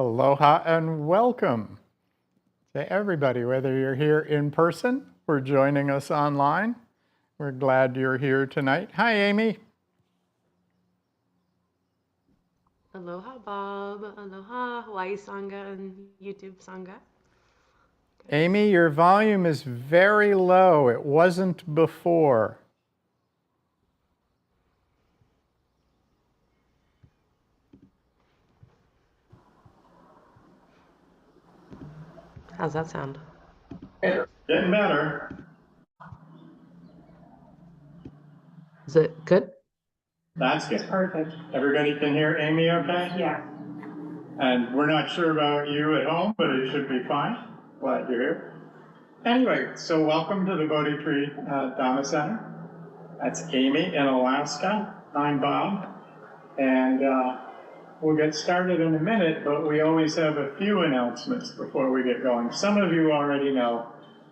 Aloha and welcome to everybody, whether you're here in person or joining us online. We're glad you're here tonight. Hi, Amy. Aloha, Bob. Aloha, Hawaii Sangha and YouTube Sangha. Amy, your volume is very low. It wasn't before. How's that sound? Getting better. Is it good? That's good. Perfect. Everybody can hear Amy okay? Yeah. And we're not sure about you at home, but it should be fine. Glad you're here. Anyway, so welcome to the Bodhi Tree Dharma Center. That's Amy in Alaska. I'm Bob. And we'll get started in a minute, but we always have a few announcements before we get going. Some of you already know,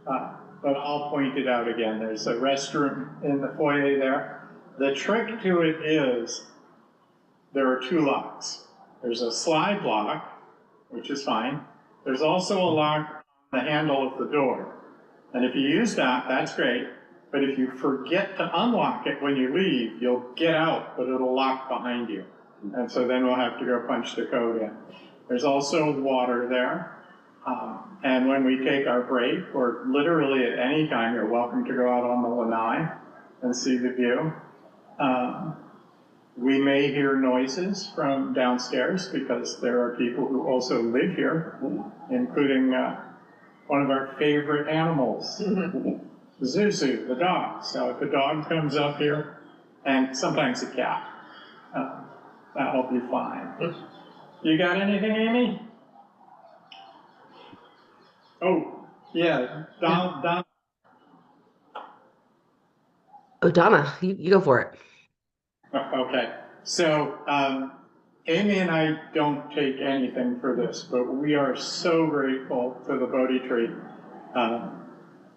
but I'll point it out again. There's a restroom in the foyer there. The trick to it is there are two locks. There's a slide lock, which is fine. There's also a lock on the handle of the door. And if you use that, that's great. But if you forget to unlock it when you leave, you'll get out, but it'll lock behind you. And so then we'll have to go punch the code in. There's also water there. And when we take our break, or literally at any time, you're welcome to go out on the lanai and see the view. We may hear noises from downstairs because there are people who also live here, including one of our favorite animals, Zuzu, the dog. So if a dog comes up here, and sometimes a cat, that'll be fine. You got anything, Amy? Oh, yeah, Don. Oh, Donna, you go for it. Okay, so Amy and I don't take anything for this, but we are so grateful to the Bodhi Tree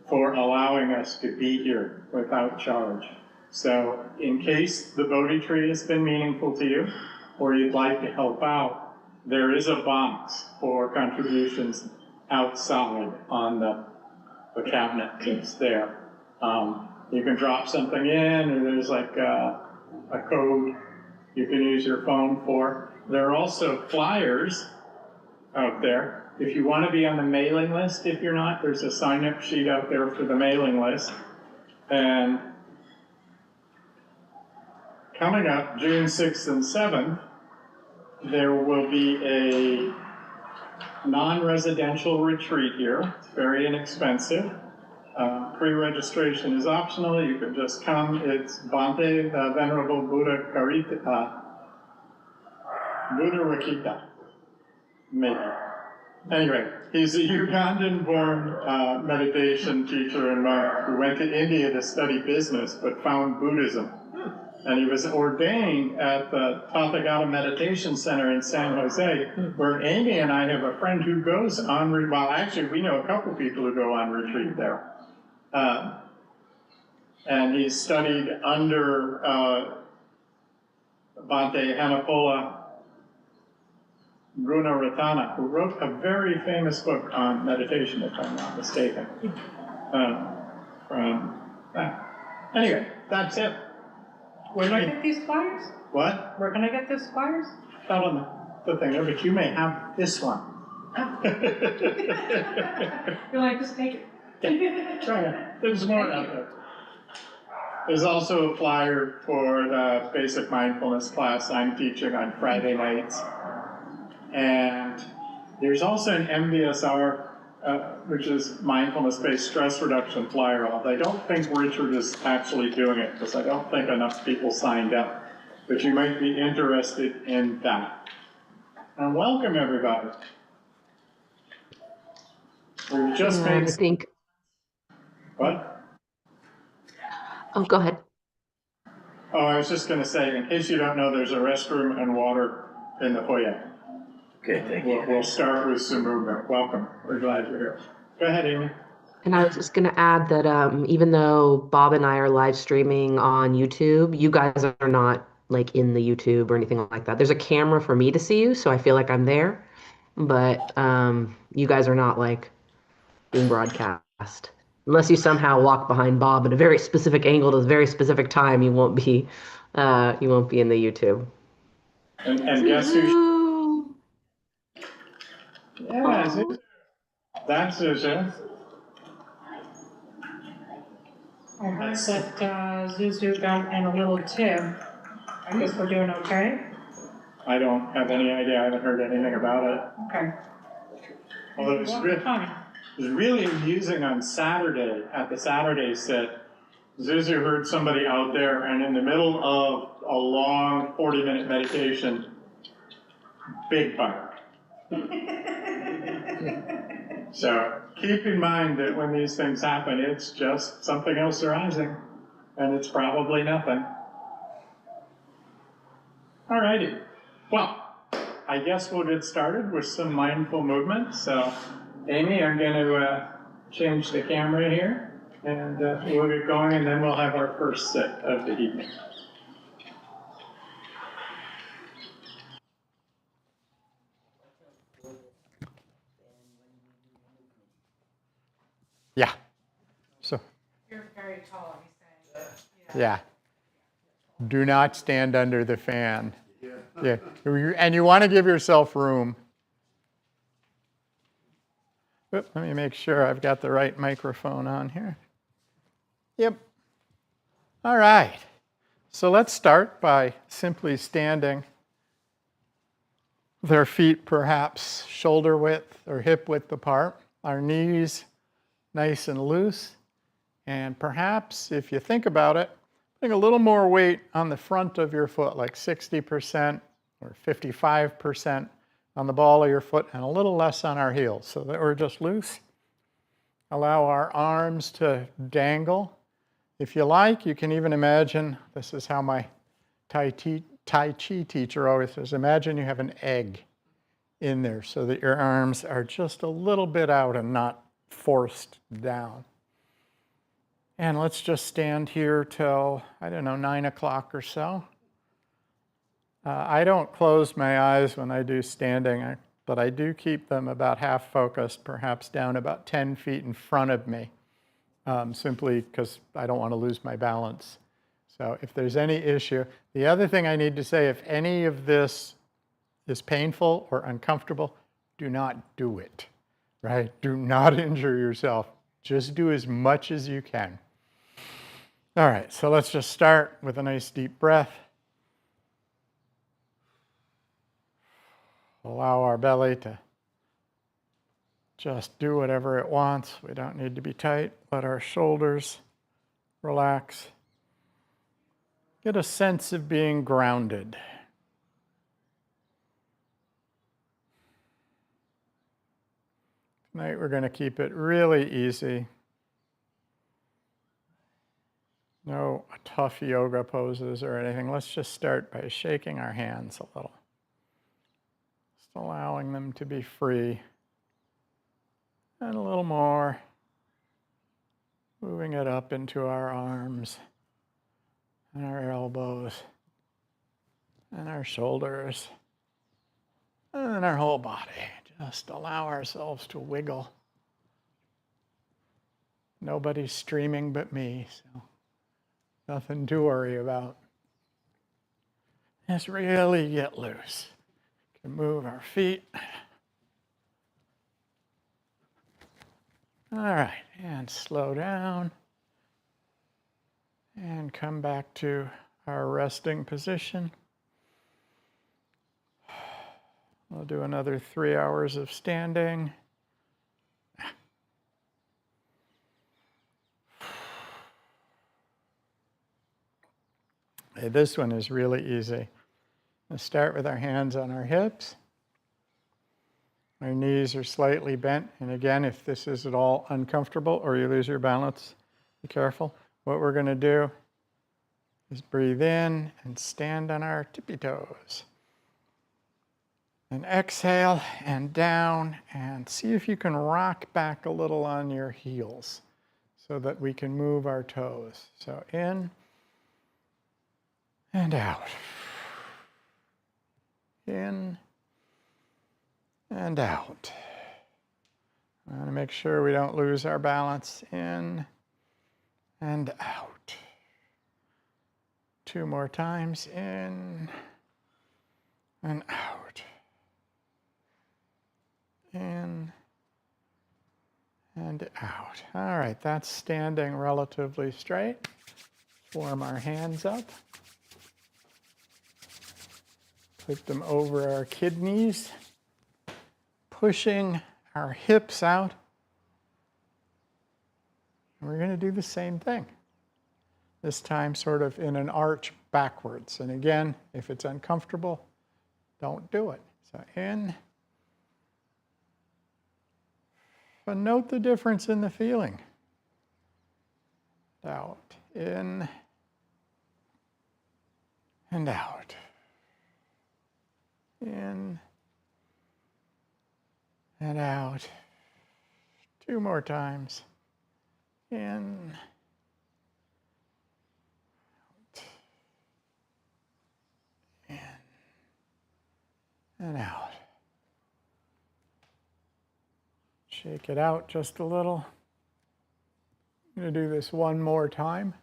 for allowing us to be here without charge. So in case the Bodhi Tree has been meaningful to you, or you'd like to help out, there is a box for contributions outside on the cabinet that's there. You can drop something in, or there's like a code you can use your phone for. There are also flyers out there. If you want to be on the mailing list, if you're not, there's a sign-up sheet out there for the mailing list. And coming up, June 6th and 7th, there will be a non-residential retreat here. It's very inexpensive. Pre-registration is optional. You can just come. It's Bhante, the Venerable Buddha Rakita, maybe. Anyway, he's a Ugandan-born meditation teacher and monk who went to India to study business but found Buddhism. And he was ordained at the Tathagata Meditation Center in San Jose, where Amy and I have a friend who goes on, well, actually, we know a couple people who go on retreat there. And he studied under Bhante Hanapola Gunaratana, who wrote a very famous book on meditation, if I'm not mistaken. Anyway, that's it. Where can I get these flyers? What? Where can I get these flyers? Out on the thing there, but you may have this one. You're like, just take it. Try it. There's more out there. There's also a flyer for the basic mindfulness class I'm teaching on Friday nights. And there's also an MBSR, which is mindfulness-based stress reduction flyer. I don't think Richard is actually doing it because I don't think enough people signed up. But you might be interested in that. And welcome, everybody. We've just made... I think... What? Oh, go ahead. Oh, I was just going to say, in case you don't know, there's a restroom and water in the foyer. Okay, thank you. We'll start with some movement. Welcome. We're glad you're here. Go ahead, Amy. And I was just going to add that even though Bob and I are live streaming on YouTube, you guys are not like in the YouTube or anything like that. There's a camera for me to see you, so I feel like I'm there. but you guys are not like being broadcast. Unless you somehow walk behind Bob at a very specific angle at a very specific time, you won't be in the YouTube. And guess who? Zuzu. Yeah, Zuzu. That's Zuzu. I heard that Zuzu got in a little tip. I guess we're doing okay? I don't have any idea. I haven't heard anything about it. Okay. Although it was Fine. really amusing on Saturday, at the Saturday sit, Zuzu heard somebody out there, and in the middle of a long 40-minute meditation, big bark. So keep in mind that when these things happen, it's just something else arising, and it's probably nothing. All righty. Well, I guess we'll get started with some mindful movement. So, Amy, I'm going to change the camera here, and we'll get going, and then we'll have our first sit of the evening. Yeah. So, You're very tall, he's saying. yeah. Do not stand under the fan. Yeah. And you want to give yourself room. Oop, let me make sure I've got the right microphone on here. Yep. All right. So let's start by simply standing with our feet perhaps shoulder width or hip width apart, our knees nice and loose, and perhaps, if you think about it, putting a little more weight on the front of your foot, like 60% or 55% on the ball of your foot, and a little less on our heels, so that we're just loose. Allow our arms to dangle. If you like, you can even imagine, this is how my Tai Chi teacher always says, imagine you have an egg in there so that your arms are just a little bit out and not forced down. And let's just stand here till, 9 o'clock or so. I don't close my eyes when I do standing, but I do keep them about half focused, perhaps down about 10 feet in front of me, simply because I don't want to lose my balance. So if there's any issue, the other thing I need to say, if any of this is painful or uncomfortable, do not do it, right? Do not injure yourself. Just do as much as you can. All right, so let's just start with a nice deep breath. Allow our belly to just do whatever it wants. We don't need to be tight. Let our shoulders relax. Get a sense of being grounded. Tonight we're going to keep it really easy. No tough yoga poses or anything. Let's just start by shaking our hands a little. Just allowing them to be free. And a little more. Moving it up into our arms and our elbows and our shoulders and our whole body. Just allow ourselves to wiggle. Nobody's streaming but me, so nothing to worry about. Just really get loose. Can move our feet. All right, and slow down. And come back to our resting position. We'll do another 3 hours of standing. Hey, this one is really easy. Let's start with our hands on our hips. Our knees are slightly bent. And again, if this is at all uncomfortable or you lose your balance, be careful. What we're going to do is breathe in and stand on our tippy toes. And exhale and down, and see if you can rock back a little on your heels so that we can move our toes. So in and out. In and and out. I want to make sure we don't lose our balance. In and out. 2 more times. In and out. In and out. All right, that's standing relatively straight. Form our hands up. Put them over our kidneys, pushing our hips out. And we're going to do the same thing. This time sort of in an arch backwards. And again, if it's uncomfortable, don't do it. So in. But note the difference in the feeling. Out. In and out. In and out. 2 more times. In. Out. In. And out. Shake it out just a little. I'm going to do this one more time.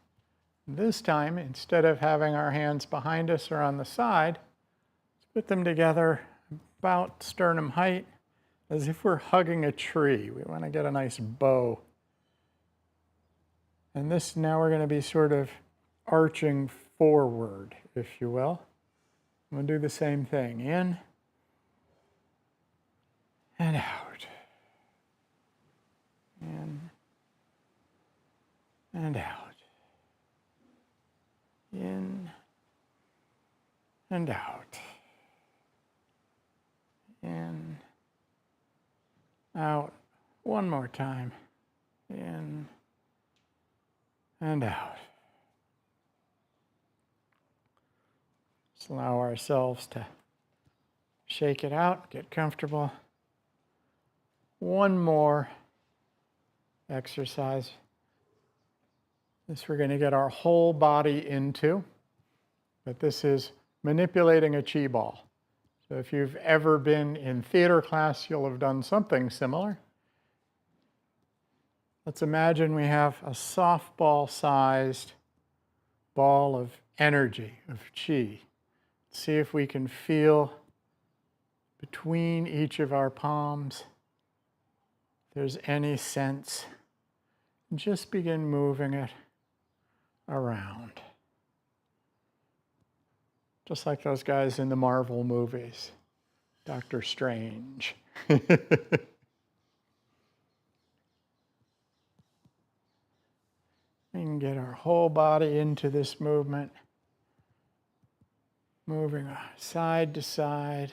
This time, instead of having our hands behind us or on the side, let's put them together about sternum height, as if we're hugging a tree. We want to get a nice bow. And this, now we're going to be sort of arching forward, if you will. I'm going to do the same thing. In and out. In and out. In and out. In, out. One more time. In and out. Just allow ourselves to shake it out, get comfortable. One more exercise. This we're going to get our whole body into, but this is manipulating a chi ball. So if you've ever been in theater class, you'll have done something similar. Let's imagine we have a softball-sized ball of energy, of chi. See if we can feel between each of our palms if there's any sense. Just begin moving it around. Just like those guys in the Marvel movies, Doctor Strange. We can get our whole body into this movement, moving side to side,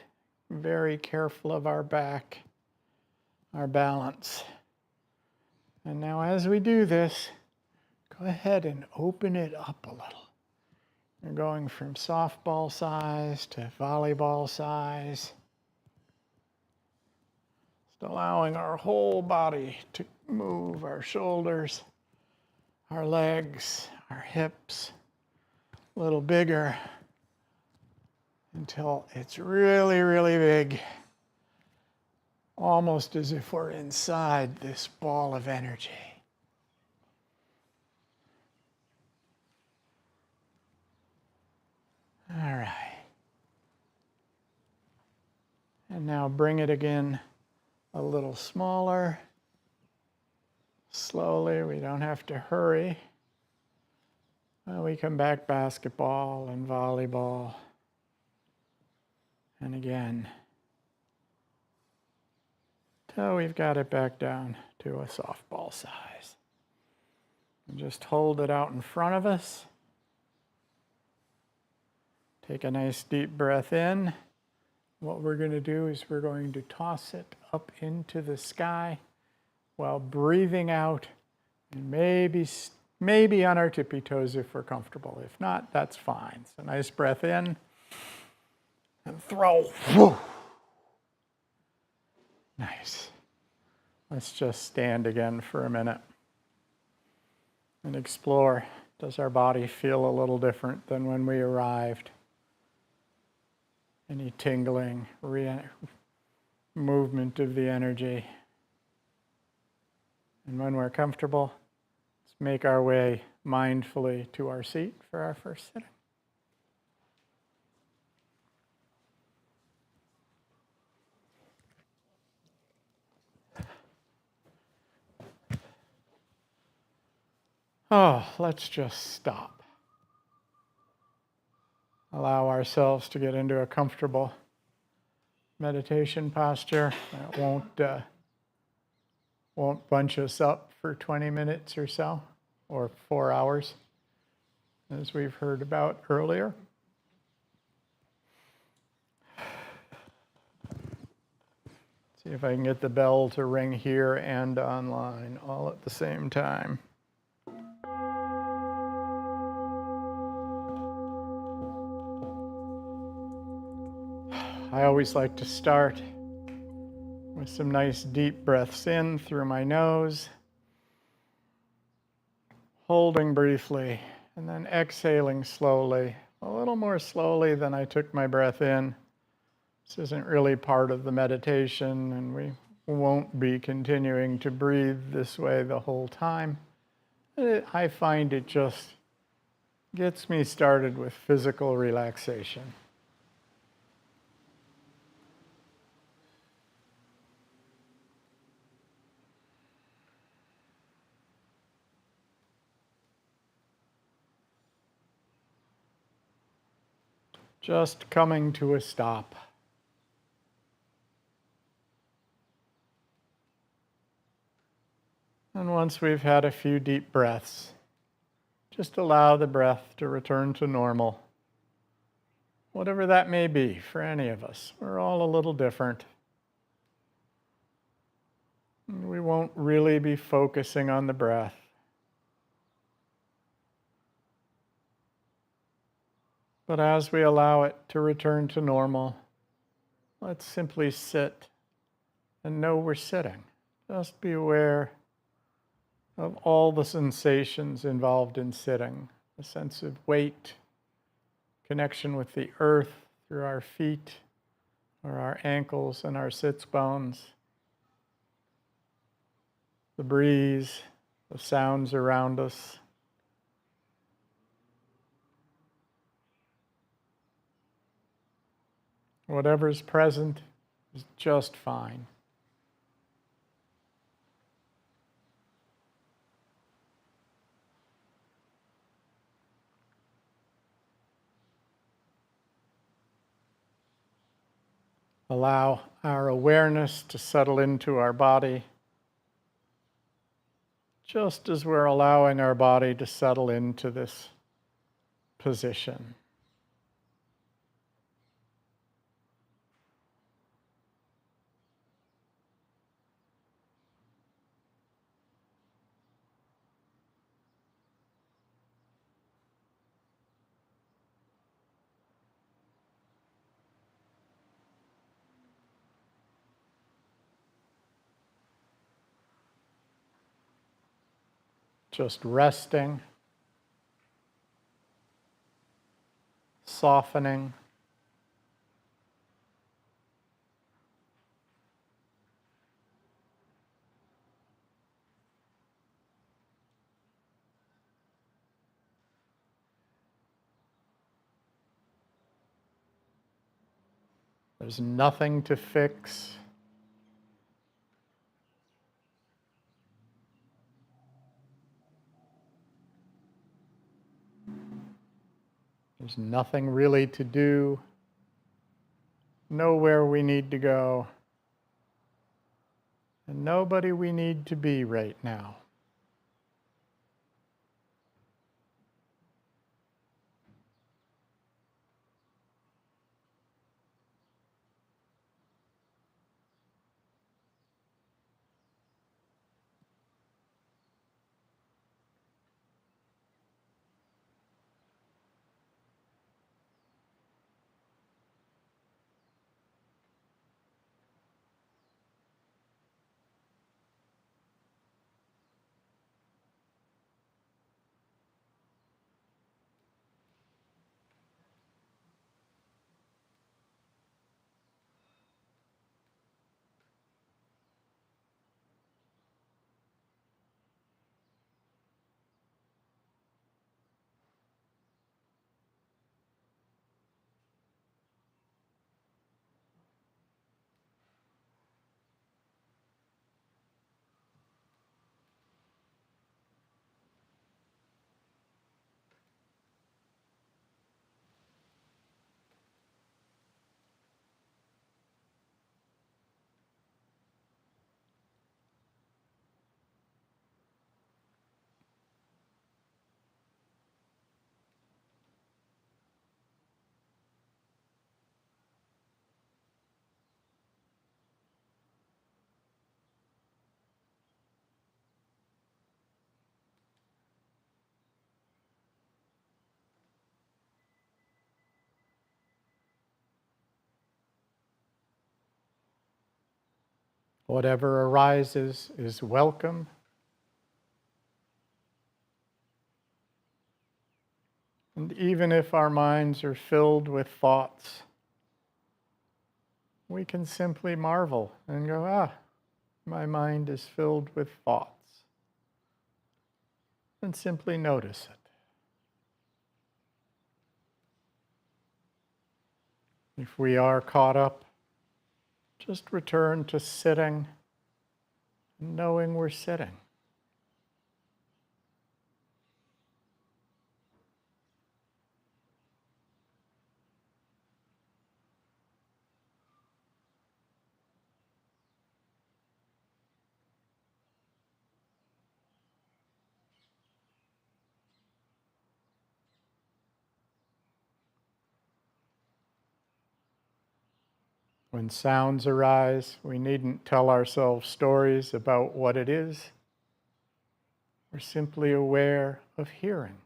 very careful of our back, our balance. And now as we do this, go ahead and open it up a little. We're going from softball size to volleyball size. Just allowing our whole body to move, our shoulders, our legs, our hips, a little bigger until it's really, really big. Almost as if we're inside this ball of energy. All right. And now bring it again a little smaller. Slowly, we don't have to hurry. Well, we come back basketball and volleyball. And again, till we've got it back down to a softball size. And just hold it out in front of us. Take a nice deep breath in. What we're going to do is we're going to toss it up into the sky while breathing out, and maybe on our tippy toes if we're comfortable. If not, that's fine. So nice breath in and throw. Whew. Nice. Let's just stand again for a minute and explore. Does our body feel a little different than when we arrived? Any tingling, movement of the energy. And when we're comfortable, let's make our way mindfully to our seat for our first sitting. Oh, let's just stop. Allow ourselves to get into a comfortable meditation posture that won't bunch us up for 20 minutes or so, or 4 hours, as we've heard about earlier. See if I can get the bell to ring here and online all at the same time. I always like to start with some nice deep breaths in through my nose, holding briefly, and then exhaling slowly, a little more slowly than I took my breath in. This isn't really part of the meditation, and we won't be continuing to breathe this way the whole time. I find it just gets me started with physical relaxation. Just coming to a stop. And once we've had a few deep breaths, just allow the breath to return to normal. Whatever that may be for any of us. We're all a little different. We won't really be focusing on the breath. But as we allow it to return to normal, let's simply sit and know we're sitting. Just be aware of all the sensations involved in sitting. A sense of weight, connection with the earth through our feet or our ankles and our sits bones. The breeze, the sounds around us. Whatever's present is just fine. Allow our awareness to settle into our body, just as we're allowing our body to settle into this position. Just resting, softening. There's nothing to fix. There's nothing really to do, nowhere we need to go, and nobody we need to be right now. Whatever arises is welcome. And even if our minds are filled with thoughts, we can simply marvel and go, my mind is filled with thoughts. And simply notice it. If we are caught up, just return to sitting, knowing we're sitting. When sounds arise, we needn't tell ourselves stories about what it is. We're simply aware of hearing.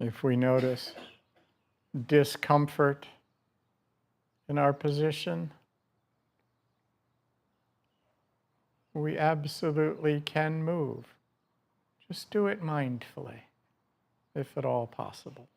If we notice discomfort in our position, we absolutely can move. Just do it mindfully, if at all possible.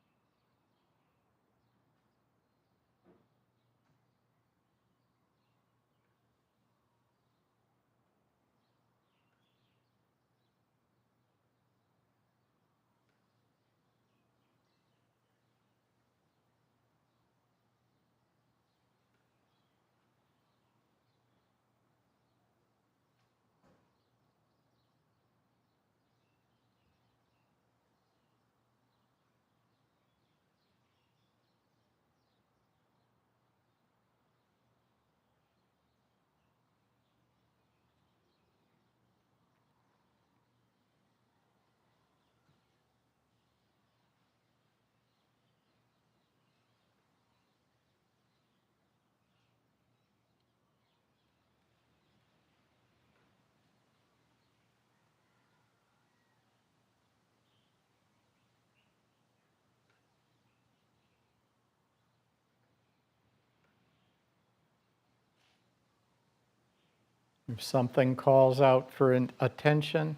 If something calls out for attention,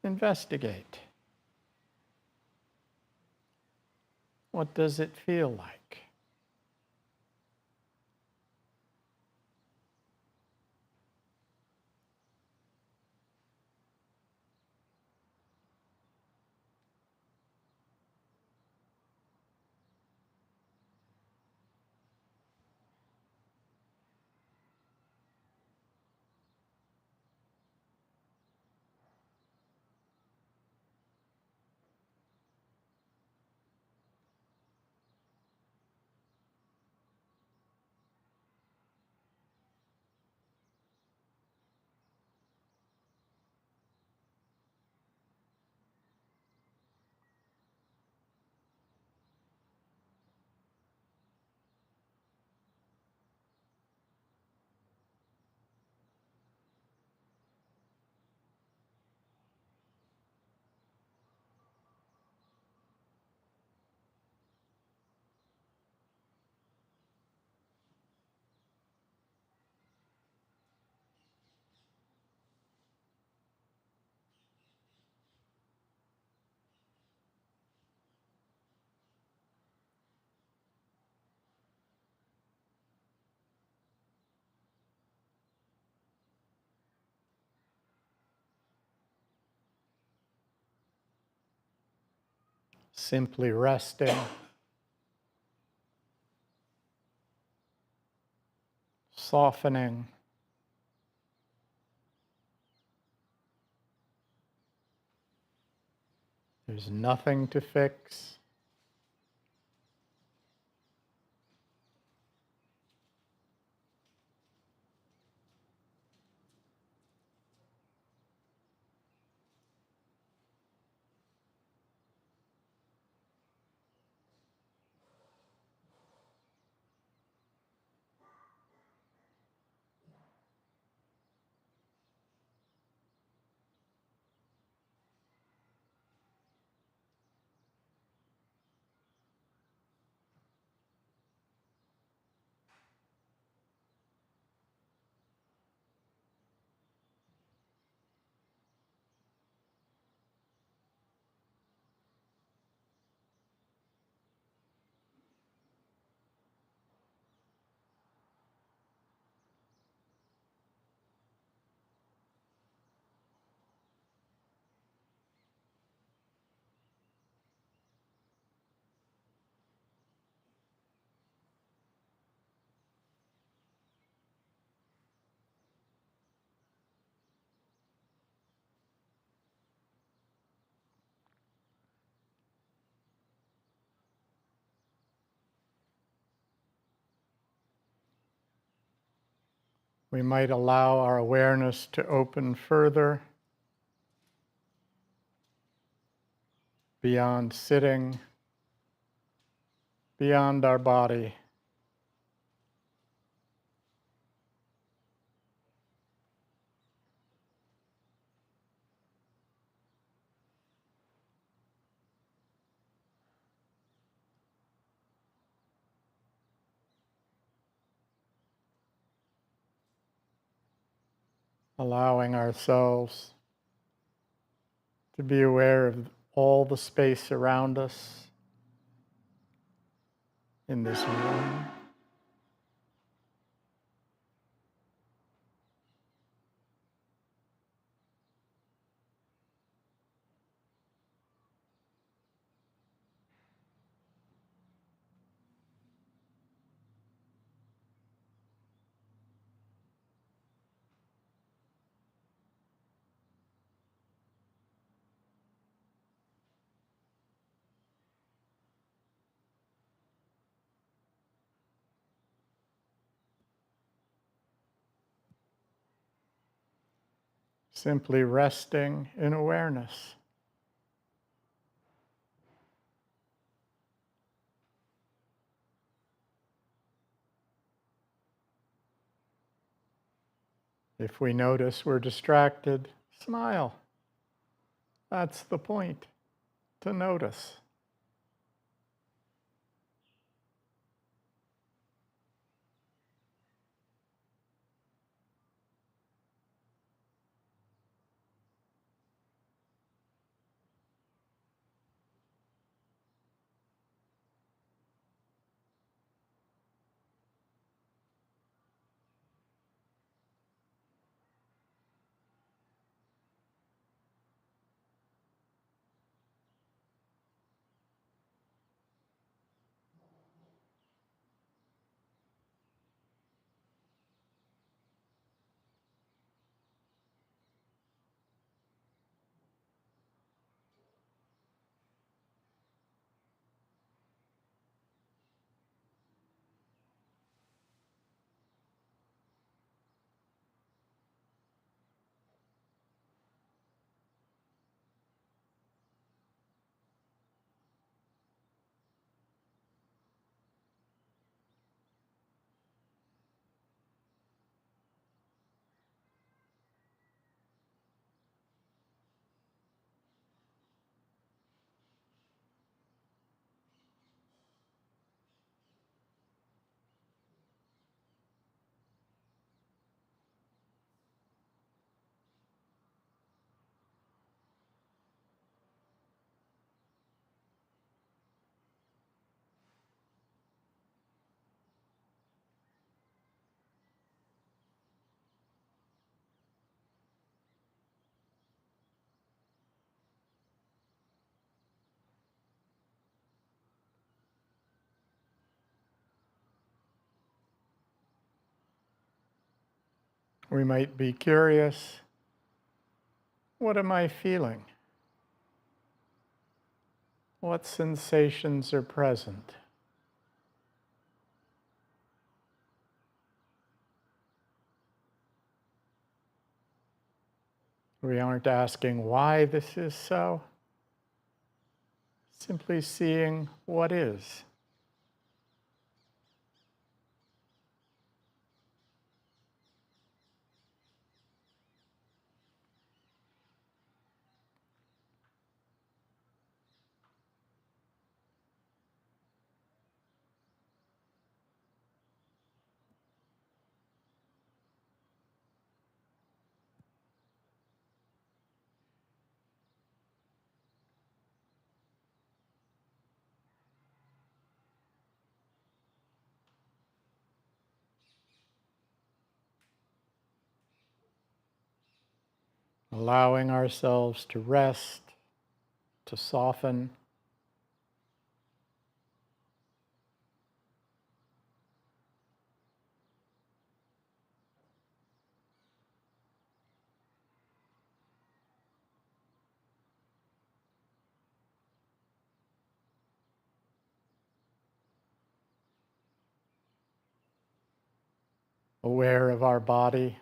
investigate. What does it feel like? simply resting, softening. There's nothing to fix. We might allow our awareness to open further beyond sitting, beyond our body. Allowing ourselves to be aware of all the space around us in this room. Simply resting in awareness. If we notice we're distracted, smile. That's the point, to notice. We might be curious, what am I feeling? What sensations are present? We aren't asking why this is so, simply seeing what is. Allowing ourselves to rest, to soften. Aware of our body,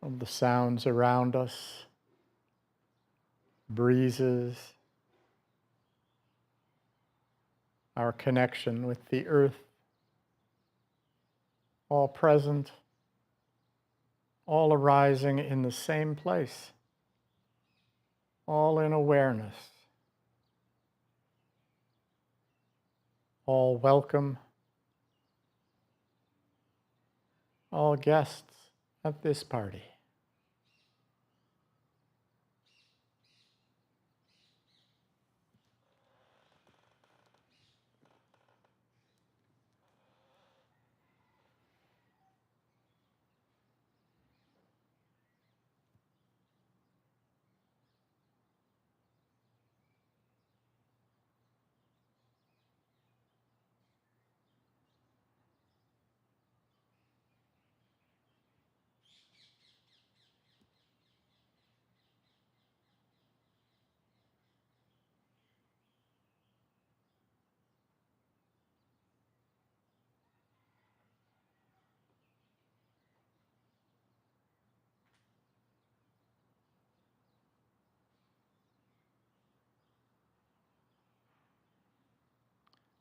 of the sounds around us, breezes, our connection with the earth, all present, all arising in the same place, all in awareness, all welcome, all guests at this party.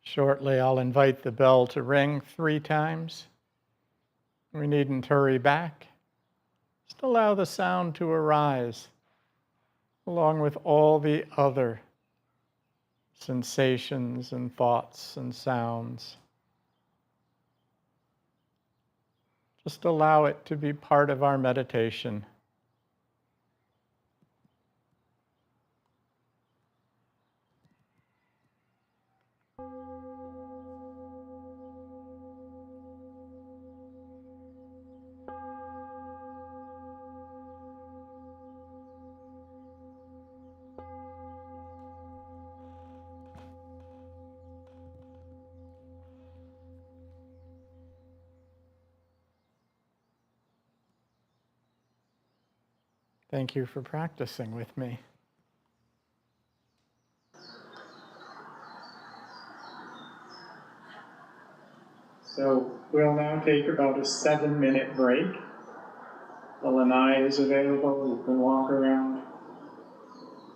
Shortly, I'll invite the bell to ring 3 times. We needn't hurry back. Just allow the sound to arise, along with all the other sensations and thoughts and sounds. Just allow it to be part of our meditation. Thank you for practicing with me. So we'll now take about a 7-minute break. The lanai is available. You can walk around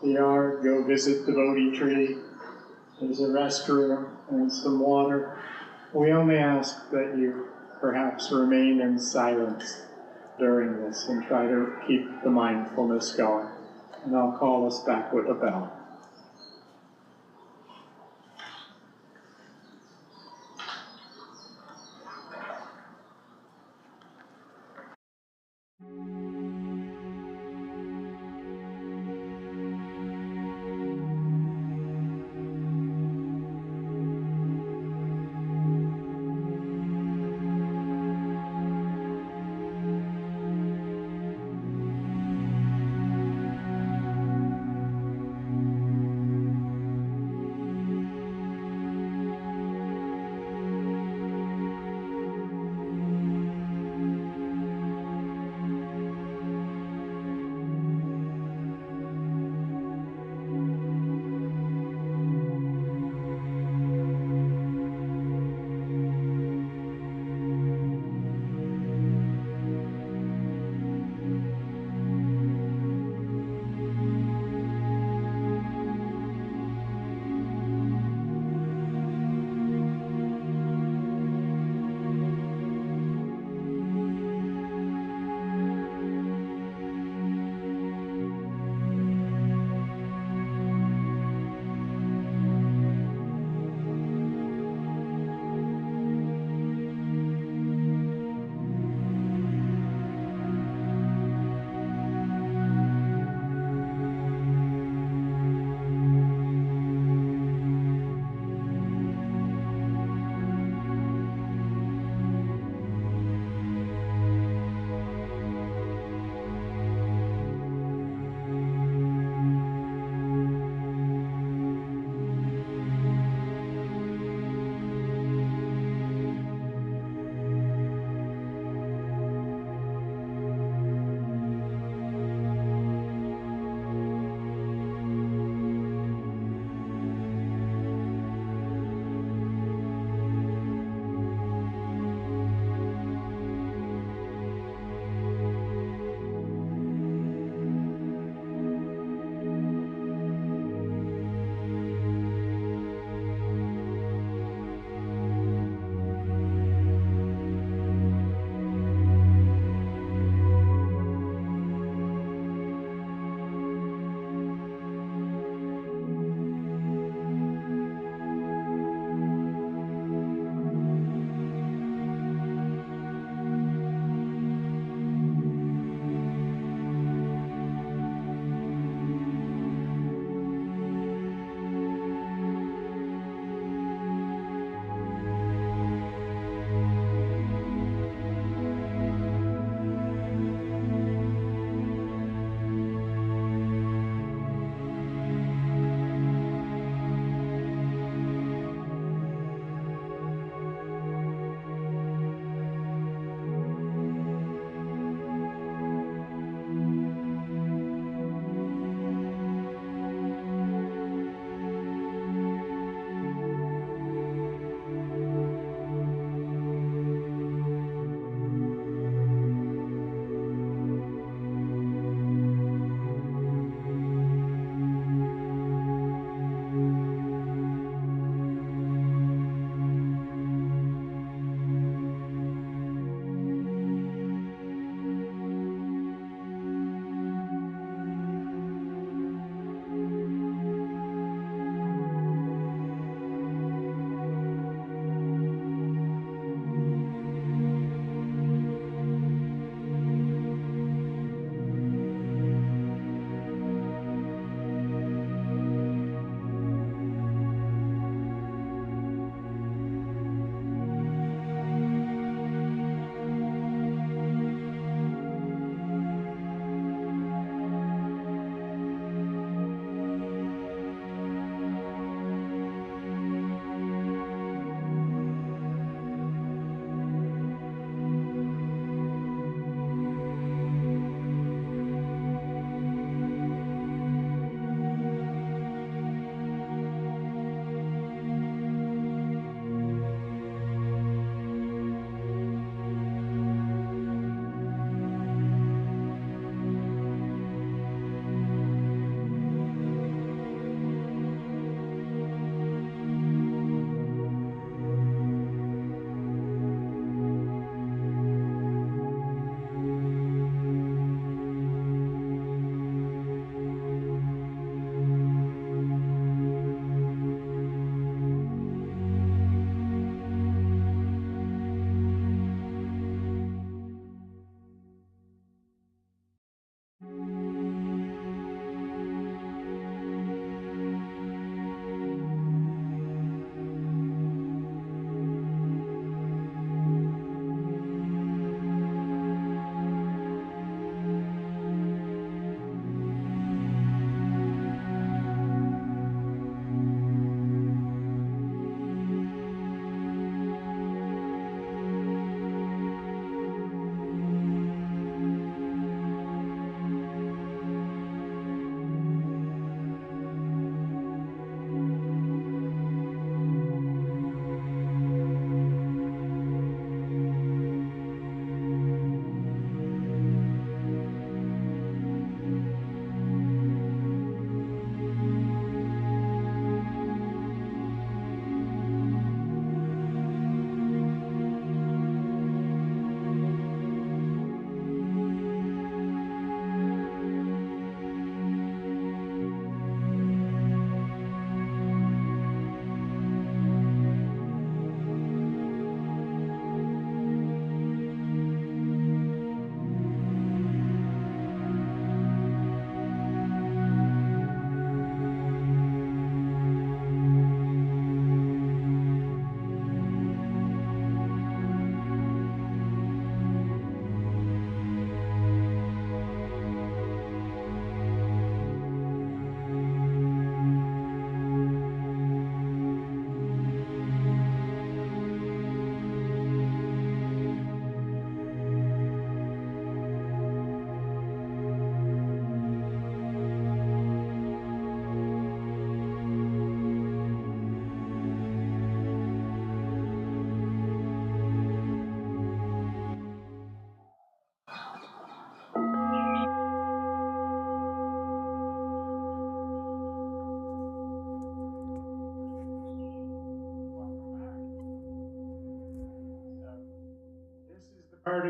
the yard, go visit the Bodhi tree. There's a restroom and some water. We only ask that you perhaps remain in silence during this and try to keep the mindfulness going. And I'll call us back with a bell.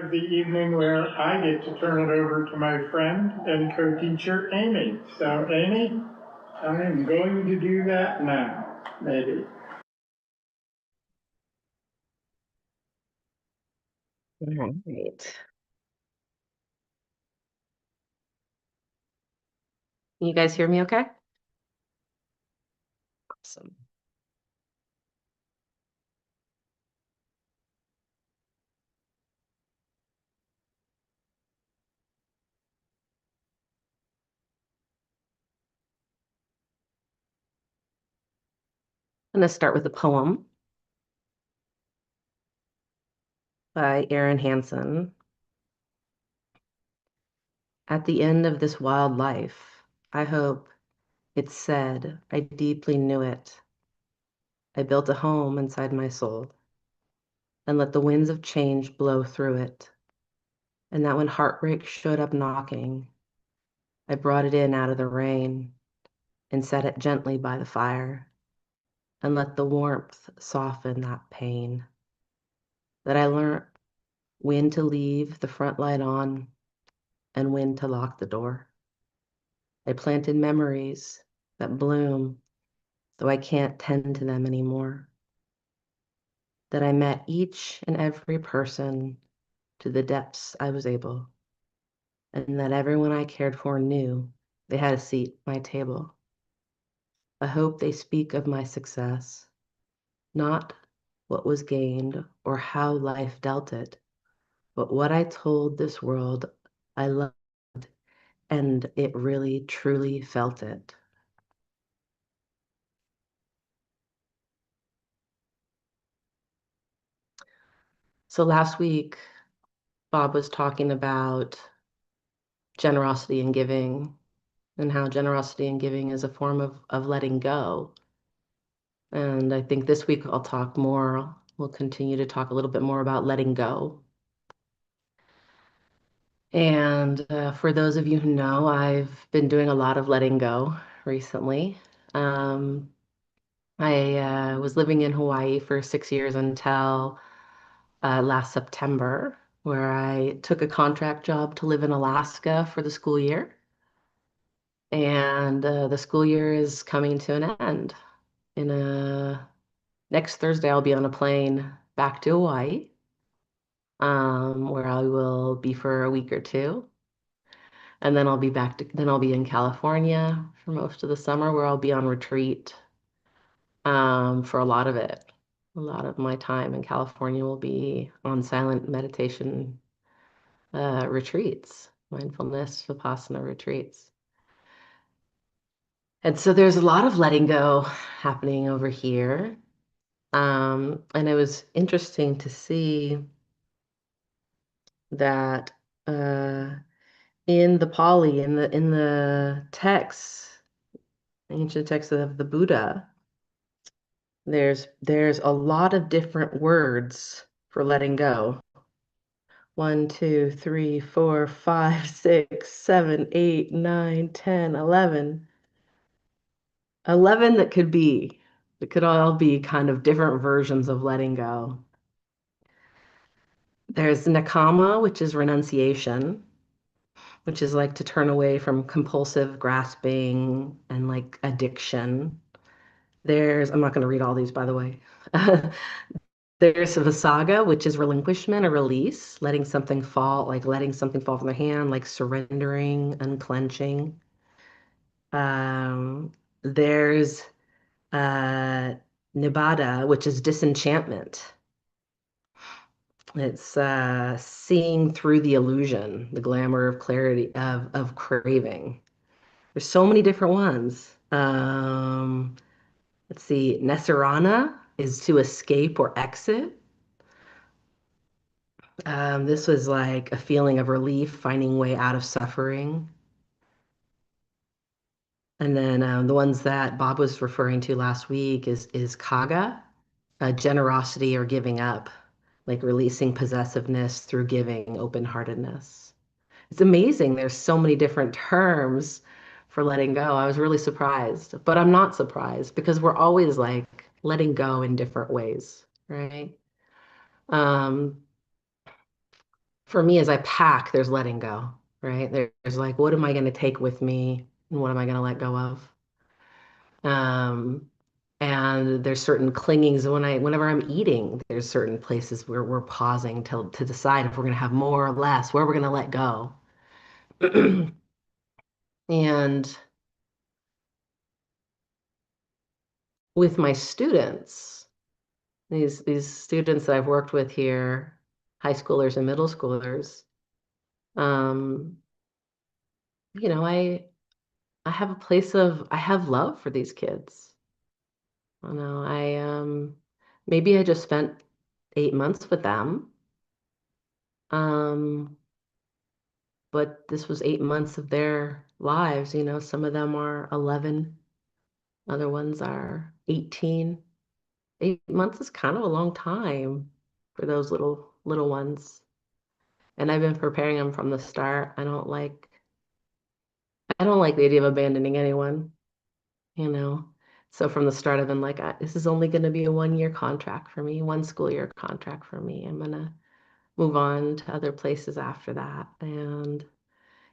of the evening where I get to turn it over to my friend and co-teacher, Amy. So Amy, I am going to do that now, maybe. All right. You guys hear me okay? Awesome. I'm going to start with a poem by Erin Hansen. At the end of this wild life, I hope it said I deeply knew it. I built a home inside my soul and let the winds of change blow through it. And that when heartbreak showed up knocking, I brought it in out of the rain and set it gently by the fire and let the warmth soften that pain. That I learned when to leave the front light on and when to lock the door. I planted memories that bloom, though I can't tend to them anymore. That I met each and every person to the depths I was able, and that everyone I cared for knew they had a seat at my table. I hope they speak of my success, not what was gained or how life dealt it, but what I told this world I loved, and it really truly felt it. So last week, Bob was talking about generosity and giving, and how generosity and giving is a form of letting go. And I think this week we'll continue to talk a little bit more about letting go. And for those of you who know, I've been doing a lot of letting go recently. Um, I was living in Hawaii for 6 years until last September, where I took a contract job to live in Alaska for the school year. And the school year is coming to an end. Next Thursday, I'll be on a plane back to Hawaii, where I will be for a week or two. And then I'll be in California for most of the summer, where I'll be on retreat for a lot of it. A lot of my time in California will be on silent meditation retreats, mindfulness, Vipassana retreats. And so there's a lot of letting go happening over here. And it was interesting to see that in the Pali, in the texts, ancient texts of the Buddha, there's a lot of different words for letting go. 1, 2, 3, 4, 5, 6, 7, 8, 9, 10, 11. 11 that could all be kind of different versions of letting go. There's nakama, which is renunciation, which is like to turn away from compulsive grasping and like addiction. I'm not going to read all these, by the way. There's Visaga, which is relinquishment or release, letting something fall from the hand, like surrendering, unclenching. There's Nibbada, which is disenchantment. It's seeing through the illusion, the glamour of clarity, of craving. There's so many different ones. Let's see, Nesarana is to escape or exit. This was like a feeling of relief, finding way out of suffering. And then the ones that Bob was referring to last week is Kaga, generosity or giving up, like releasing possessiveness through giving, open-heartedness. It's amazing. There's so many different terms for letting go. I was really surprised, but I'm not surprised because we're always like letting go in different ways, right? Um, for me, as I pack, there's letting go, right? There's like, what am I going to take with me and what am I going to let go of? Um, and there's certain clingings whenever I'm eating, there's certain places where we're pausing to decide if we're going to have more or less, where we're going to let go. And with my students, these students that I've worked with here, high schoolers and middle schoolers, um, you know, I have a place of I have love for these kids. You know, maybe I just spent 8 months with them. Um, but this was 8 months of their lives. You know, some of them are 11, other ones are 18. 8 months is kind of a long time for those little ones. And I've been preparing them from the start. I don't like the idea of abandoning anyone, you know. So from the start, I've been like, this is only going to be a 1 year contract for me, 1 school year contract for me. I'm gonna move on to other places after that. And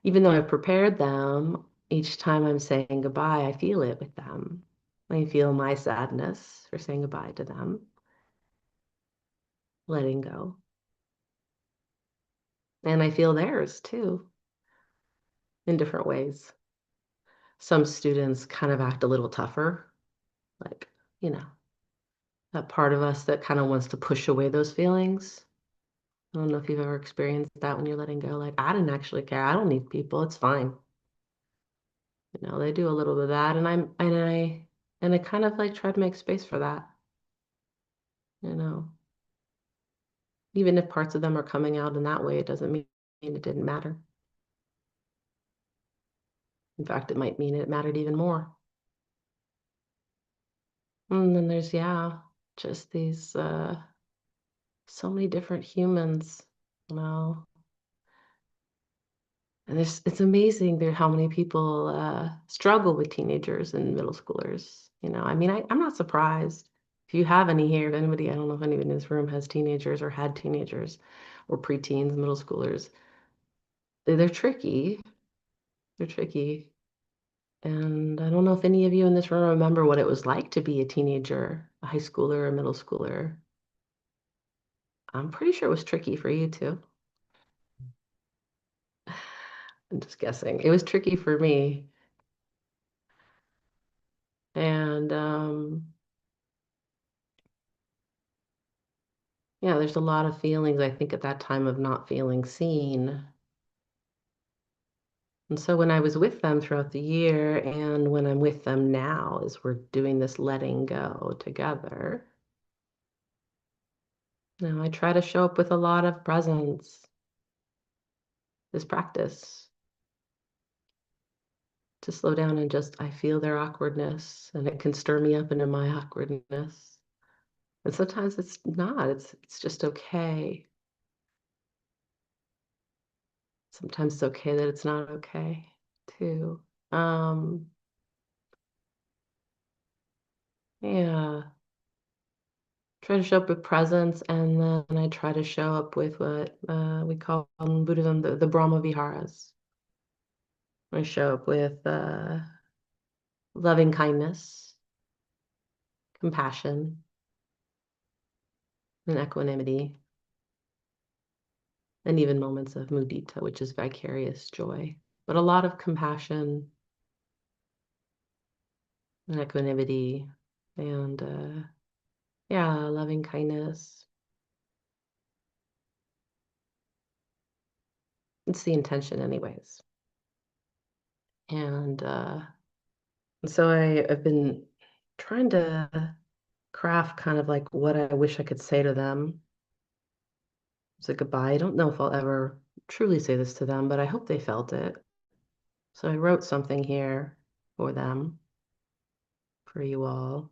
even though I've prepared them, each time I'm saying goodbye, I feel it with them. I feel my sadness for saying goodbye to them, letting go. And I feel theirs too, in different ways. Some students kind of act a little tougher, like, you know, that part of us that kind of wants to push away those feelings. I don't know if you've ever experienced that when you're letting go. Like, I didn't actually care. I don't need people. It's fine. You know, they do a little bit of that, and I kind of like try to make space for that. You know, even if parts of them are coming out in that way, it doesn't mean it didn't matter. In fact, it might mean it mattered even more. And then there's, yeah, just these so many different humans, you know. And it's amazing there how many people struggle with teenagers and middle schoolers. You know, I mean, I'm not surprised. If you have any here, if anybody, I don't know if anybody in this room has teenagers or had teenagers or preteens, middle schoolers, they're tricky. They're tricky. And I don't know if any of you in this room remember what it was like to be a teenager, a high schooler, or a middle schooler. I'm pretty sure it was tricky for you too. I'm just guessing. It was tricky for me. And yeah, there's a lot of feelings, I think, at that time of not feeling seen. And so when I was with them throughout the year and when I'm with them now, as we're doing this letting go together, I try to show up with a lot of presence, this practice, to slow down and just, I feel their awkwardness and it can stir me up into my awkwardness. And sometimes it's not, it's just okay. Sometimes it's okay that it's not okay too. Um, yeah. Try to show up with presence, and then I try to show up with what we call in Buddhism the Brahma Viharas. I show up with loving kindness, compassion, and equanimity, and even moments of mudita, which is vicarious joy. But a lot of compassion and equanimity, and yeah, loving kindness. It's the intention, anyways. And so I've been trying to craft kind of like what I wish I could say to them. Say goodbye. I don't know if I'll ever truly say this to them, but I hope they felt it. So I wrote something here for them, for you all.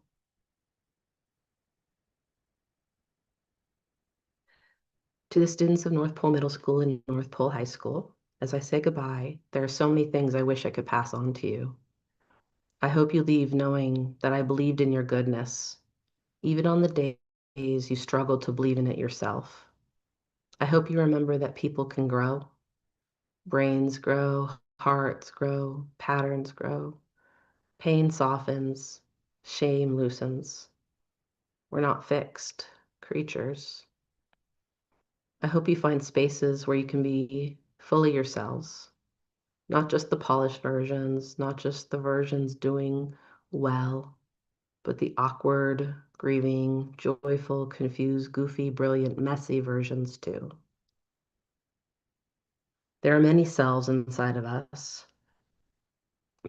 To the students of North Pole Middle School and North Pole High School, as I say goodbye, there are so many things I wish I could pass on to you. I hope you leave knowing that I believed in your goodness, even on the days you struggled to believe in it yourself. I hope you remember that people can grow. Brains grow, hearts grow, patterns grow. Pain softens, shame loosens. We're not fixed creatures. I hope you find spaces where you can be fully yourselves, not just the polished versions, not just the versions doing well, but the awkward, grieving, joyful, confused, goofy, brilliant, messy versions too. There are many selves inside of us,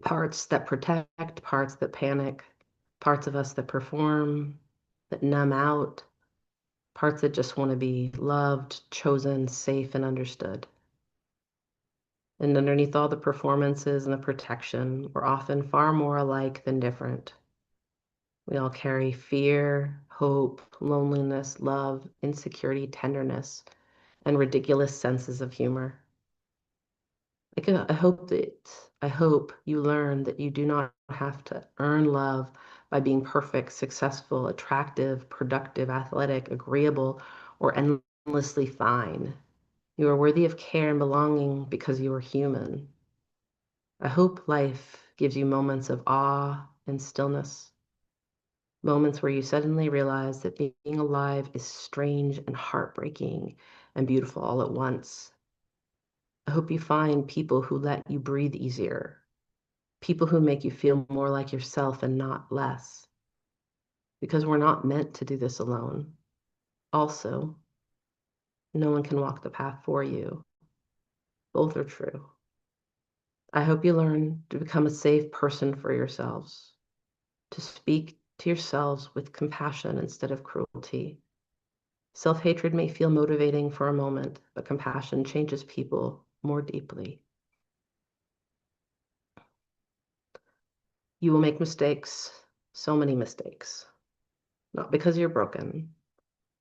parts that protect, parts that panic, parts of us that perform, that numb out, parts that just want to be loved, chosen, safe, and understood. And underneath all the performances and the protection, we're often far more alike than different. We all carry fear, hope, loneliness, love, insecurity, tenderness, and ridiculous senses of humor. I hope you learn that you do not have to earn love by being perfect, successful, attractive, productive, athletic, agreeable, or endlessly fine. You are worthy of care and belonging because you are human. I hope life gives you moments of awe and stillness, moments where you suddenly realize that being alive is strange and heartbreaking and beautiful all at once. I hope you find people who let you breathe easier, people who make you feel more like yourself and not less, because we're not meant to do this alone. Also, no one can walk the path for you. Both are true. I hope you learn to become a safe person for yourselves, to speak to yourselves with compassion instead of cruelty. Self-hatred may feel motivating for a moment, but compassion changes people more deeply. You will make mistakes, so many mistakes, not because you're broken,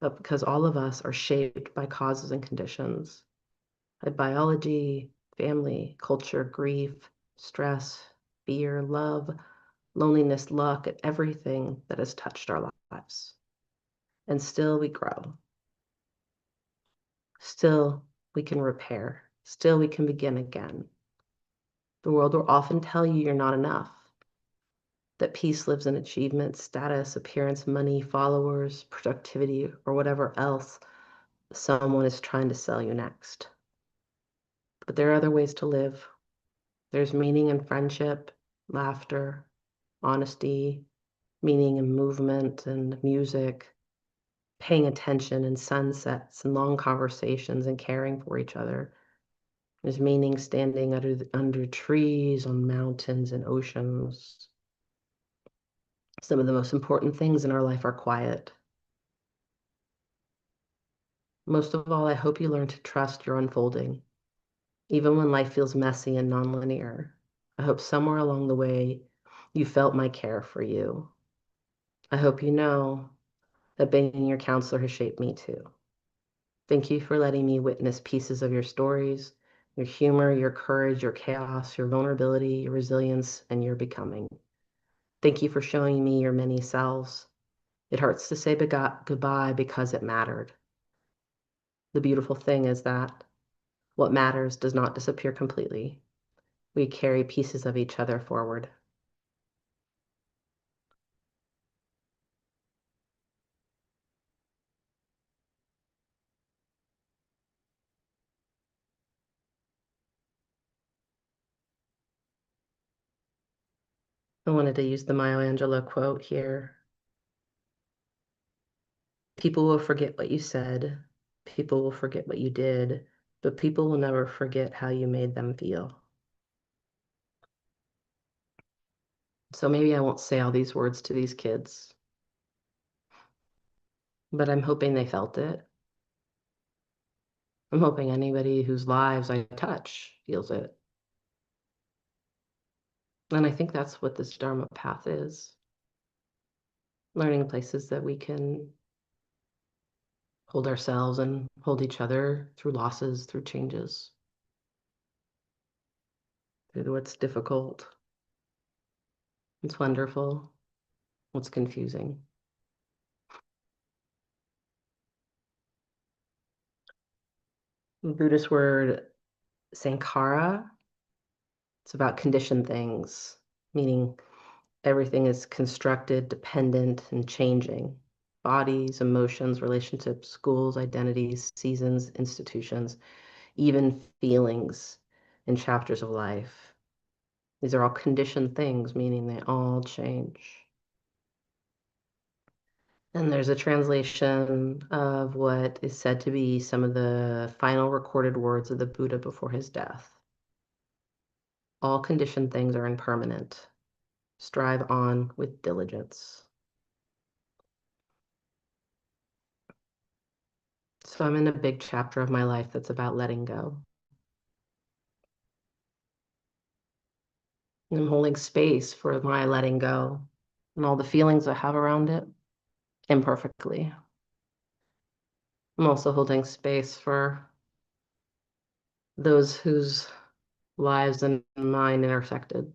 but because all of us are shaped by causes and conditions, by biology, family, culture, grief, stress, fear, love, loneliness, luck, and everything that has touched our lives. And still we grow. Still we can repair. Still we can begin again. The world will often tell you you're not enough, that peace lives in achievement, status, appearance, money, followers, productivity, or whatever else someone is trying to sell you next. But there are other ways to live. There's meaning in friendship, laughter, honesty, meaning in movement and music, paying attention in sunsets and long conversations and caring for each other. There's meaning standing under trees, on mountains and oceans. Some of the most important things in our life are quiet. Most of all, I hope you learn to trust your unfolding, even when life feels messy and nonlinear. I hope somewhere along the way you felt my care for you. I hope you know that being your counselor has shaped me too. Thank you for letting me witness pieces of your stories, your humor, your courage, your chaos, your vulnerability, your resilience, and your becoming. Thank you for showing me your many selves. It hurts to say goodbye because it mattered. The beautiful thing is that what matters does not disappear completely. We carry pieces of each other forward. I wanted to use the Maya Angelou quote here. People will forget what you said. People will forget what you did, but people will never forget how you made them feel. So maybe I won't say all these words to these kids, but I'm hoping they felt it. I'm hoping anybody whose lives I touch feels it. And I think that's what this Dharma path is. Learning places that we can hold ourselves and hold each other through losses, through changes, through what's difficult, what's wonderful, what's confusing. The Buddhist word sankhara, it's about conditioned things, meaning everything is constructed, dependent, and changing. Bodies, emotions, relationships, schools, identities, seasons, institutions, even feelings and chapters of life. These are all conditioned things, meaning they all change. And there's a translation of what is said to be some of the final recorded words of the Buddha before his death. All conditioned things are impermanent. Strive on with diligence. So I'm in a big chapter of my life that's about letting go. I'm holding space for my letting go and all the feelings I have around it imperfectly. I'm also holding space for those whose lives and mine intersected.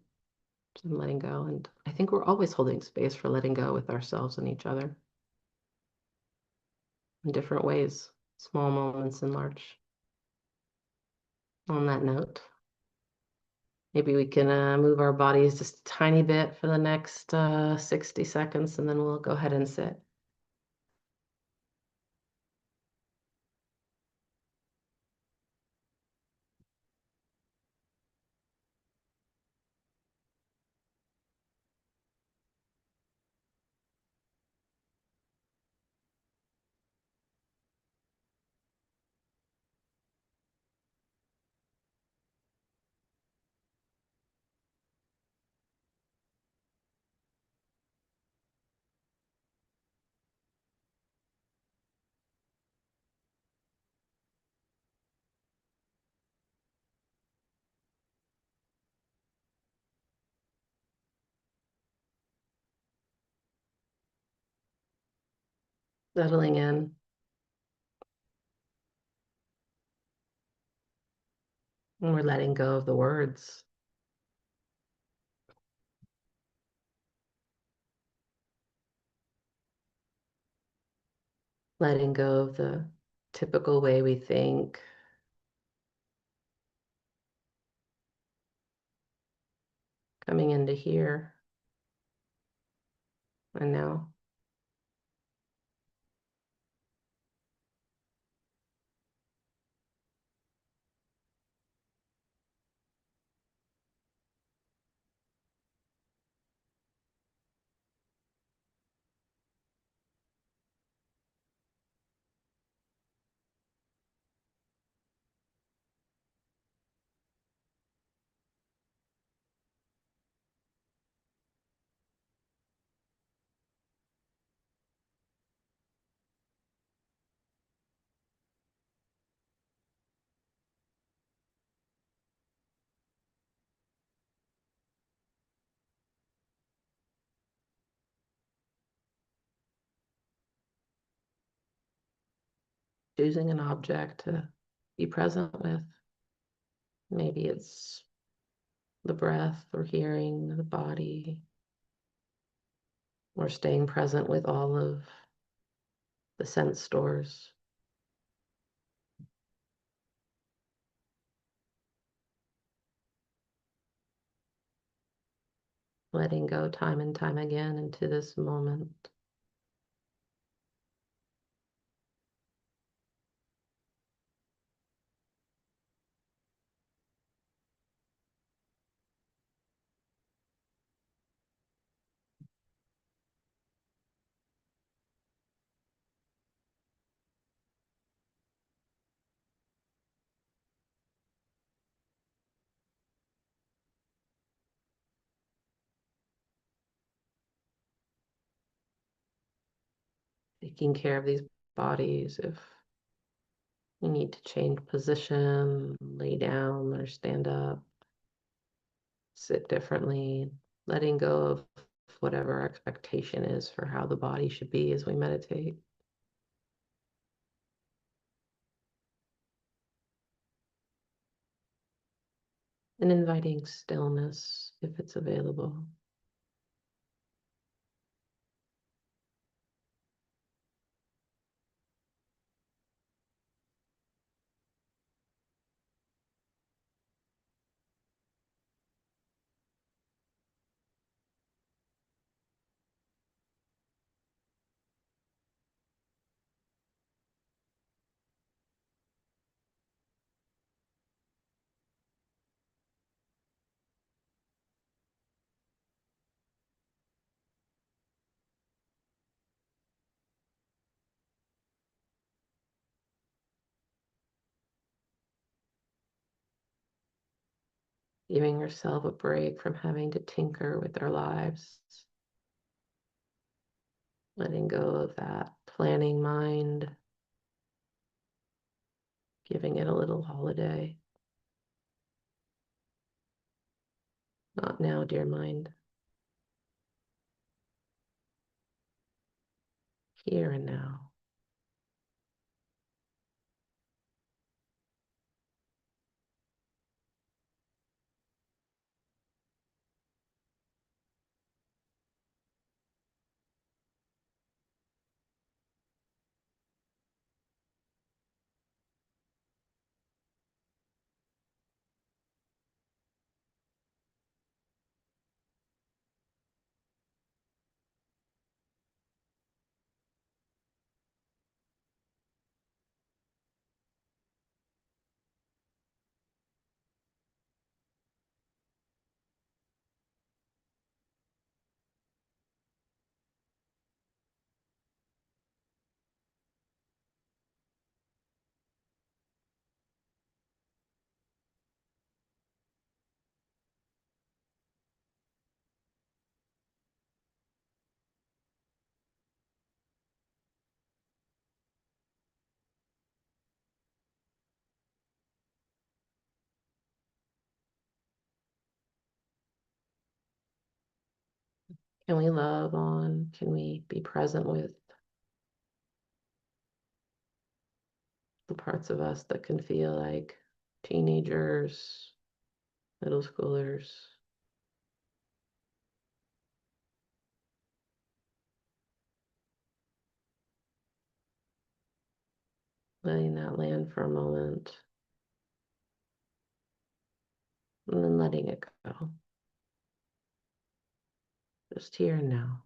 So I'm letting go. And I think we're always holding space for letting go with ourselves and each other in different ways, small moments and large. On that note, maybe we can move our bodies just a tiny bit for the next 60 seconds, and then we'll go ahead and sit. Settling in. And we're letting go of the words. Letting go of the typical way we think. Coming into here and now. Choosing an object to be present with. Maybe it's the breath or hearing the body, or staying present with all of the sense stores. Letting go time and time again into this moment. Taking care of these bodies if we need to change position, lay down or stand up, sit differently, letting go of whatever our expectation is for how the body should be as we meditate. And inviting stillness if it's available. Giving yourself a break from having to tinker with our lives. Letting go of that planning mind. Giving it a little holiday. Not now, dear mind. Here and now. Can we love on? Can we be present with the parts of us that can feel like teenagers, middle schoolers? Letting that land for a moment. And then letting it go. Just here and now.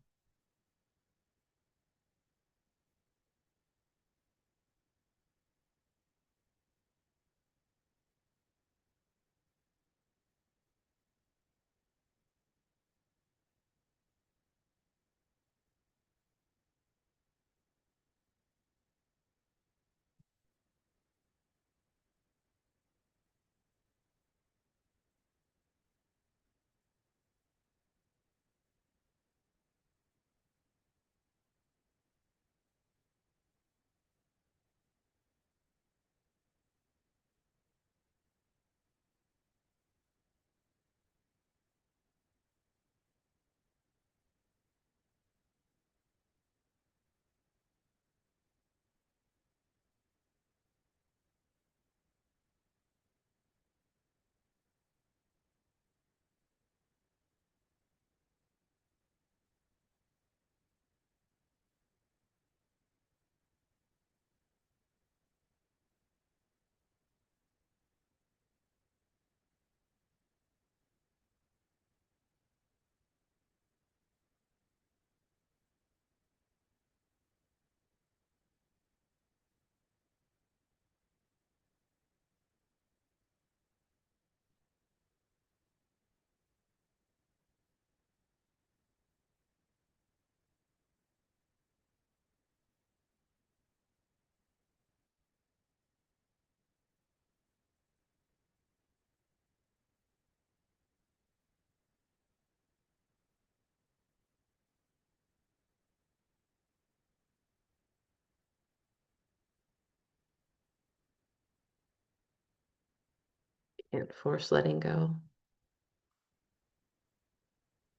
Can't force letting go.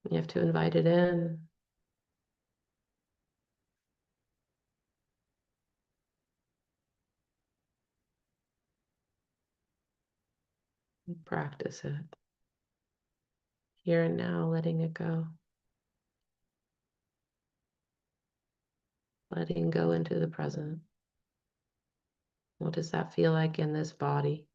You have to invite it in. Practice it. Here and now, letting it go. Letting go into the present. What does that feel like in this body?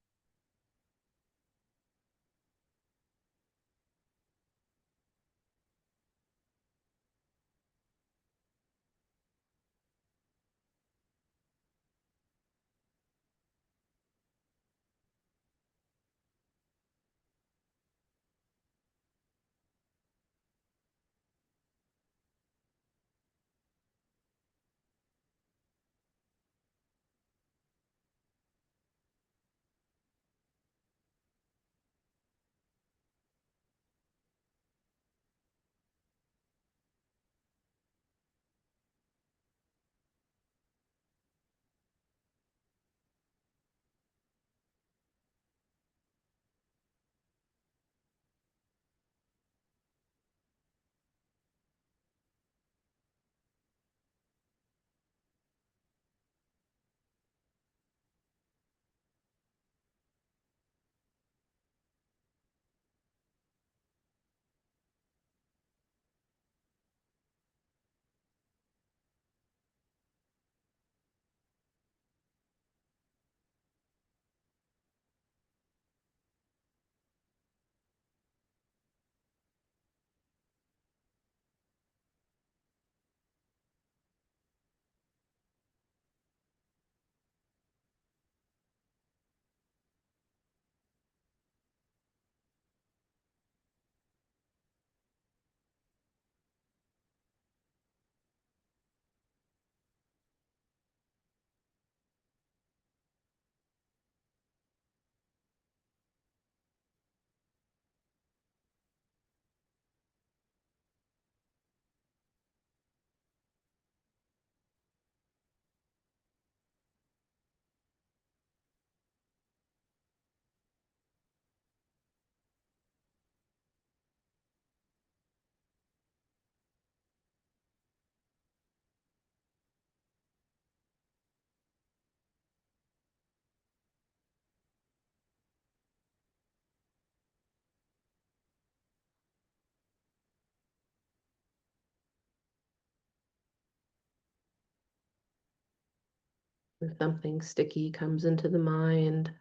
Or something sticky comes into the mind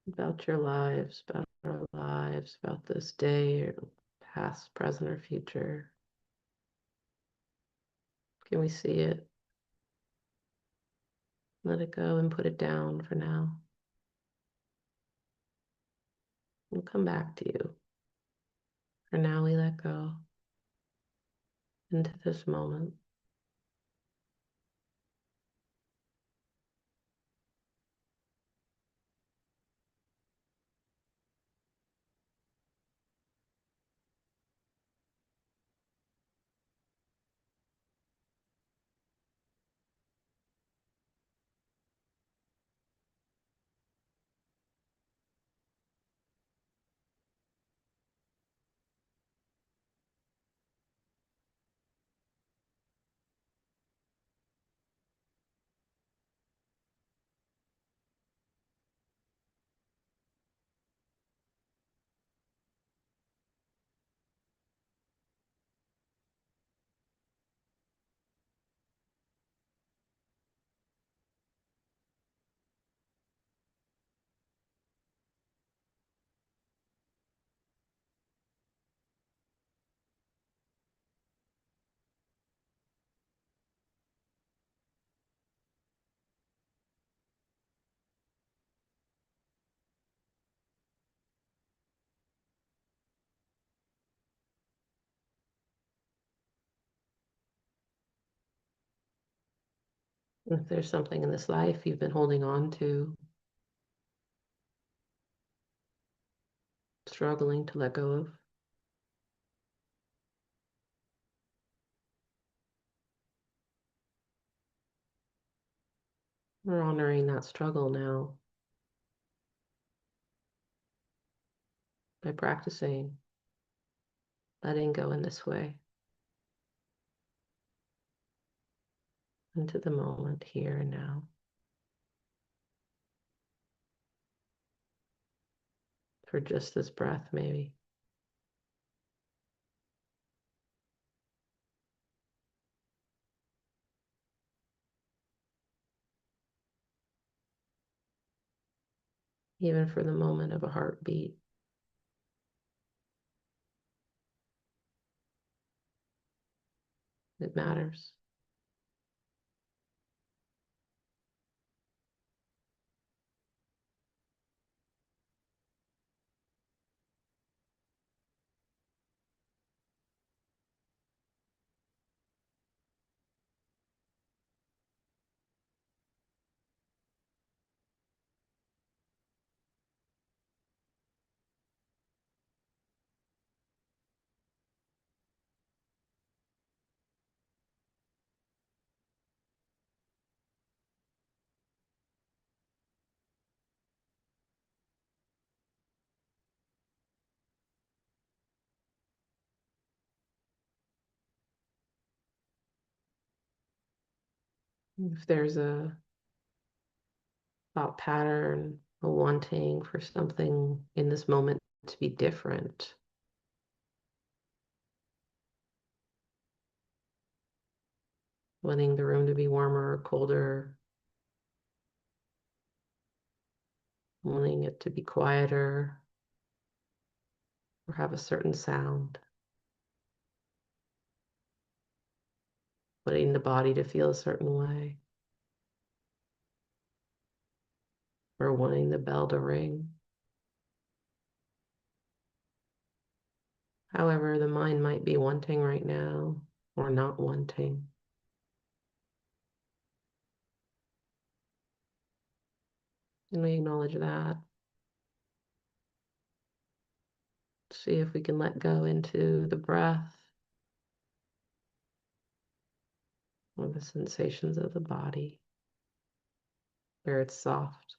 about your lives, about our lives, about this day, or past, present, or future. Can we see it? Let it go and put it down for now. We'll come back to you. For now, we let go into this moment. If there's something in this life you've been holding on to, struggling to let go of, we're honoring that struggle now by practicing letting go in this way into the moment here and now. For just this breath, maybe. Even for the moment of a heartbeat. It matters. If there's a thought pattern, a wanting for something in this moment to be different, wanting the room to be warmer or colder, wanting it to be quieter or have a certain sound, wanting the body to feel a certain way, or wanting the bell to ring. However, the mind might be wanting right now or not wanting. And we acknowledge that. See if we can let go into the breath or the sensations of the body, where it's soft.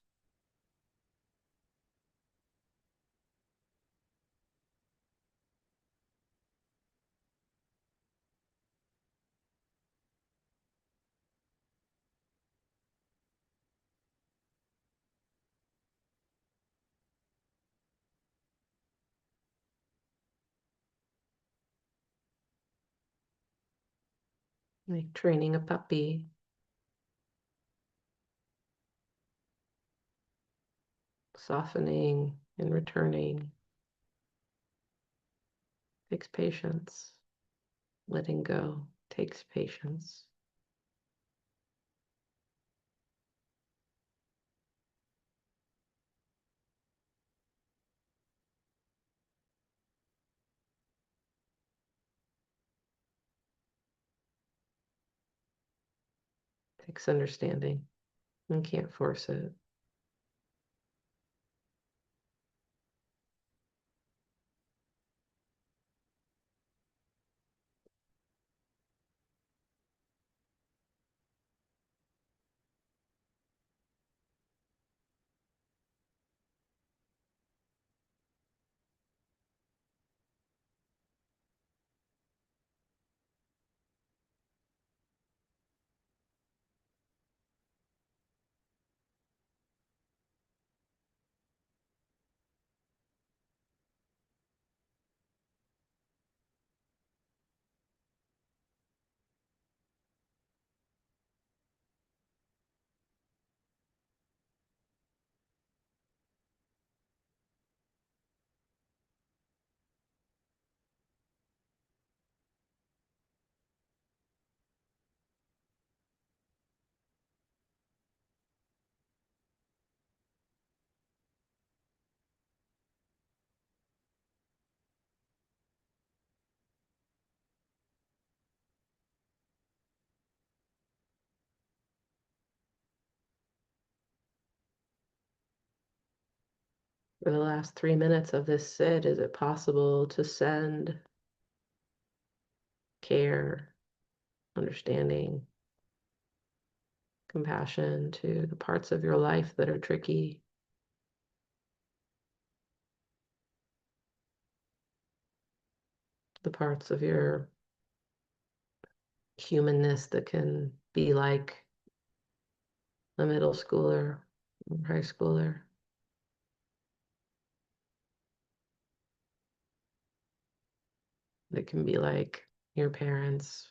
Like training a puppy softening and returning takes patience. Letting go takes patience. Takes understanding. You can't force it. For the last 3 minutes of this sit, is it possible to send care, understanding, compassion to the parts of your life that are tricky? The parts of your humanness that can be like a middle schooler or high schooler. That can be like your parents,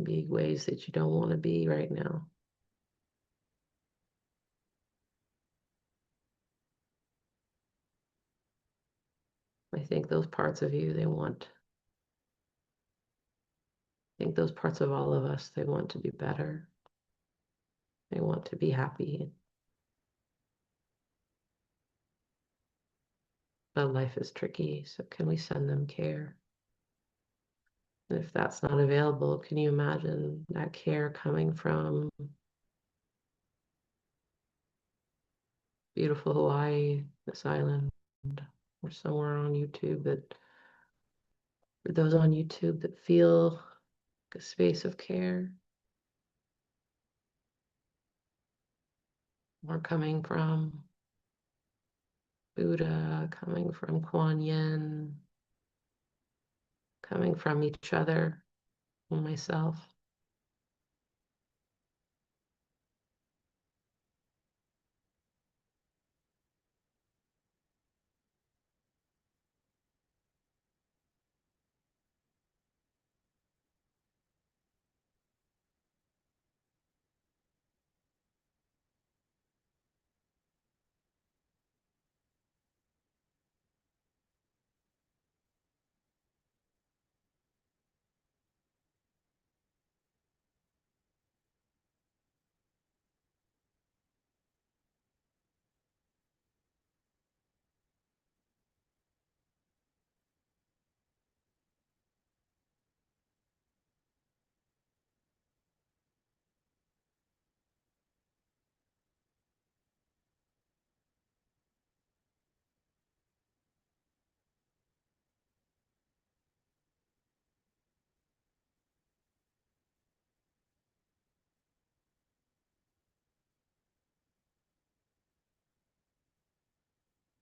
be ways that you don't want to be right now. I think those parts of you, I think those parts of all of us, they want to be better. They want to be happy. But life is tricky, so can we send them care? And if that's not available, can you imagine that care coming from beautiful Hawaii, this island, or somewhere on YouTube that, for those on YouTube that feel a space of care, or coming from Buddha, coming from Kuan Yin, coming from each other and myself.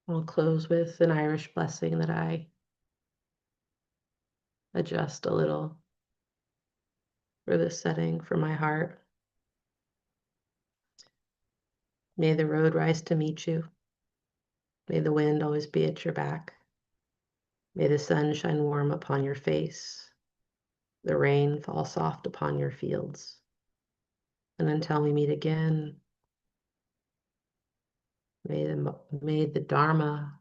I'll close with an Irish blessing that I adjust a little for this setting for my heart. May the road rise to meet you. May the wind always be at your back. May the sun shine warm upon your face. The rain fall soft upon your fields. And until we meet again, May the Dharma,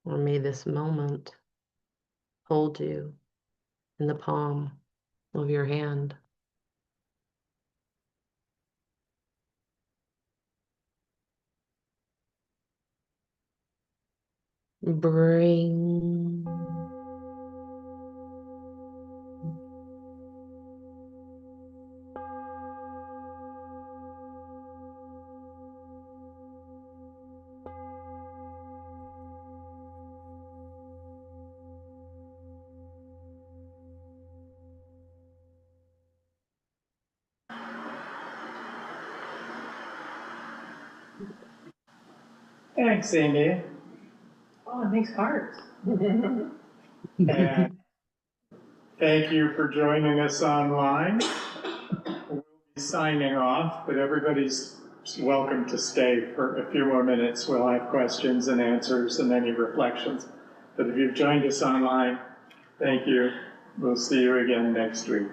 or may this moment hold you in the palm of your hand. Bring Thanks, Amy. Oh, it makes hearts. And thank you for joining us online. We'll be signing off, but everybody's welcome to stay for a few more minutes. We'll have questions and answers and any reflections. But if you've joined us online, thank you. We'll see you again next week.